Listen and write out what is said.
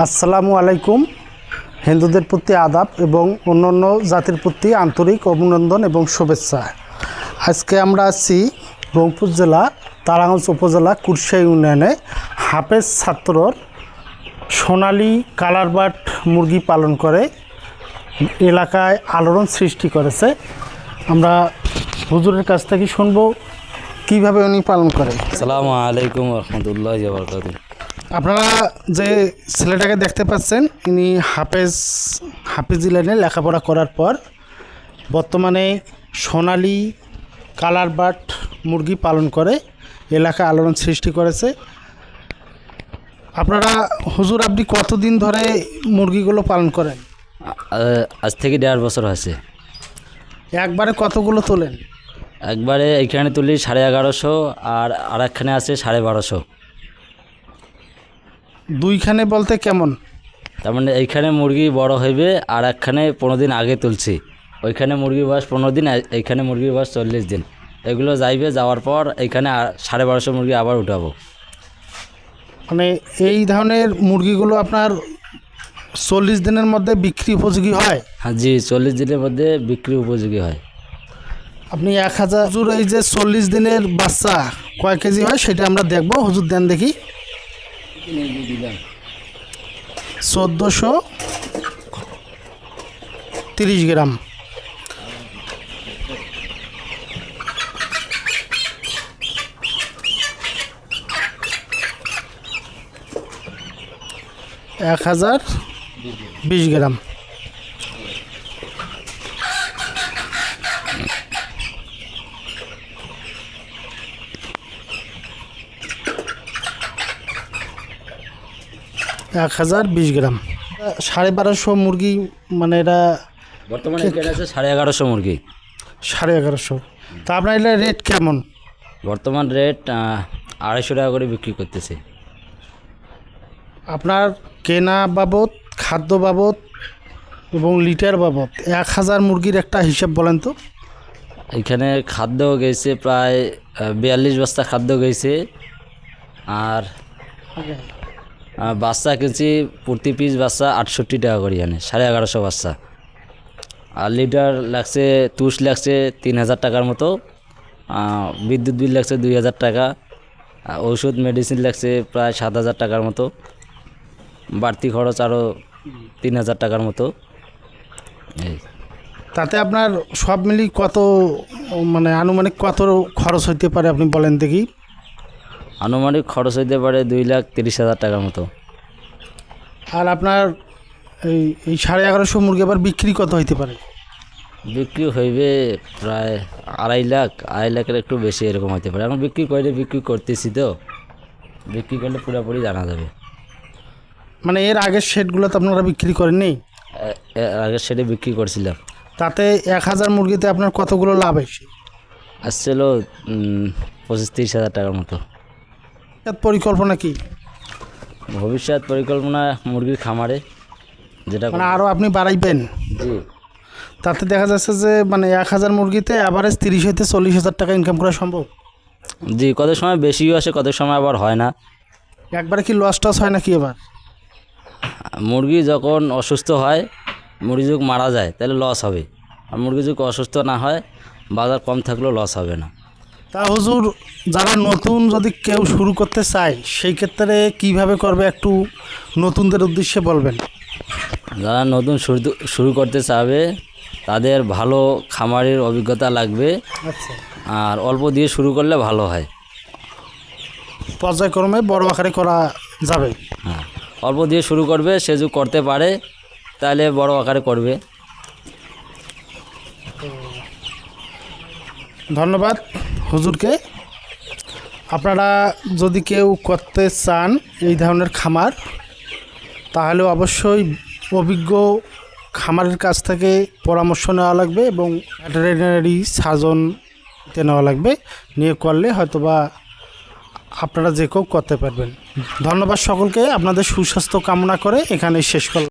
আসসালামু আলাইকুম। হিন্দুদের প্রতি আদাব এবং অন্যান্য জাতির প্রতি আন্তরিক অভিনন্দন এবং শুভেচ্ছা। আজকে আমরা আছি রংপুর জেলা তারাগঞ্জ উপজেলা কুরশা ইউনিয়নে হাফেজ ছাত্রর সোনালী কালারবাট মুরগি পালন করে এলাকায় আলোড়ন সৃষ্টি করেছে। আমরা হুজুরের কাছ থেকে শুনবো কিভাবে উনি পালন করে। আসসালামু আলাইকুম রহমতুল্লাহি ওয়া বারাকাতুহু। আপনারা যে ছেলেটাকে দেখতে পাচ্ছেন ইনি হাফেজ লাইনে লেখাপড়া করার পর বর্তমানে সোনালী কালারবাট মুরগি পালন করে এলাকায় আলোড়ন সৃষ্টি করেছে। আপনারা হুজুর আপনি কতদিন ধরে মুরগিগুলো পালন করেন? আজ থেকে 1.5 বছর হয়েছে। একবারে কতগুলো তোলেন? একবারে এইখানে তুলি 1150 আর আরেকখানে আছে 1250। দুইখানে বলতে কেমন? তার মানে এইখানে মুরগি বড় হইবে আর একখানে 15 দিন আগে তুলছি। ওইখানে মুরগির বয়স 15 দিন, এইখানে মুরগির বয়স 40 দিন। এগুলো যাইবে, যাওয়ার পর এইখানে 1250 মুরগি আবার উঠাবো। মানে এই ধরনের মুরগিগুলো আপনার 40 দিনের মধ্যে বিক্রি উপযোগী হয়? হ্যাঁ জি, 40 দিনের মধ্যে বিক্রি উপযোগী হয়। আপনি 1000 হুজুর এই যে 40 দিনের বাচ্চা কয় কেজি হয় সেটা আমরা দেখব। হুজুর দেন দেখি। 1430 গ্রাম। এক 1020 গ্রাম। এক 1020 গ্রাম। 1250 মুরগি, মানে এটা বর্তমানে এখানে আছে 1150 মুরগি। 1150। তা আপনার এটা রেট কেমন? বর্তমান রেট 250 টাকা করে বিক্রি করতেছে। আপনার কেনা বাবদ, খাদ্য বাবদ এবং লিটার বাবদ 1000 মুরগির একটা হিসাব বলেন তো। এখানে খাদ্য গেছে প্রায় 42 বস্তা খাদ্য গেছে। আর বাচ্চা কিনছি প্রতি পিস বাচ্চা 68 টাকা করে, জানে 1150 বাচ্চা। আর লিটার লাগছে, তুষ লাগছে 3000 টাকার মতো, বিদ্যুৎ বিল লাগছে 2000 টাকা, ওষুধ মেডিসিন লাগছে প্রায় 7000 টাকার মতো, বাড়তি খরচ আরও 3000 টাকার মতো। এই তাতে আপনার সব মিলি কত, মানে আনুমানিক কত খরচ হইতে পারে আপনি বলেন দেখি। আনুমানিক খরচ হইতে পারে 2,30,000 টাকার মতো। আর আপনার এই 1150 মুরগি আবার বিক্রি কত হইতে পারে? বিক্রি হইবে প্রায় 2.5 লাখের একটু বেশি এরকম হতে পারে। এখন বিক্রি করতেছি, তো বিক্রি করলে পুরোপুরি জানা যাবে। মানে এর আগের সেটগুলো তো আপনারা বিক্রি করেননি? আগে সেটা বিক্রি করছিলাম। তাতে 1000 মুরগিতে আপনার কতগুলো লাভ হয়েছে? আসছিল 25-30 হাজার টাকার মতো। পরিকল্পনা কি? ভবিষ্যৎ পরিকল্পনা মুরগির খামারে, যেটা মানে আরও আপনি বাড়াইবেন? জি। তাতে দেখা যাচ্ছে যে মানে 1000 মুরগিতে অ্যাভারেজ 30-40 হাজার টাকা ইনকাম করা সম্ভব। জি, কত সময় বেশিও আসে, কত সময় আবার হয় না। একবারে কি লস টস হয় নাকি? এবার মুরগি যখন অসুস্থ হয়, মুরগি যদি মারা যায় তাহলে লস হবে। আর মুরগি যদি অসুস্থ না হয়, বাজার কম থাকলেও লস হবে না। তা হুজুর, যারা নতুন যদি কেউ শুরু করতে চায় সেই ক্ষেত্রে কিভাবে করবে একটু নতুনদের উদ্দেশ্যে বলবেন। যারা নতুন শুরু করতে চাবে তাদের ভালো খামারের অভিজ্ঞতা লাগবে। আচ্ছা। আর অল্প দিয়ে শুরু করলে ভালো হয়। পর্যায়ক্রমে বড় আকারে করা যাবে। হ্যাঁ, অল্প দিয়ে শুরু করবে, সে যদি করতে পারে তাহলে বড় আকারে করবে। ধন্যবাদ হুজুরকে। আপনারা যদি কেউ করতে চান এই ধরনের খামার, তাহলে অবশ্যই অভিজ্ঞ খামারের কাছ থেকে পরামর্শ নেওয়া লাগবে এবং ভেটেরিনারি সার্জনতে নেওয়া লাগবে। নিয়ে করলে হয়তোবা আপনারা যে কেউ করতে পারবেন। ধন্যবাদ সকলকে। আপনাদের সুস্বাস্থ্য কামনা করে এখানে শেষ করলাম।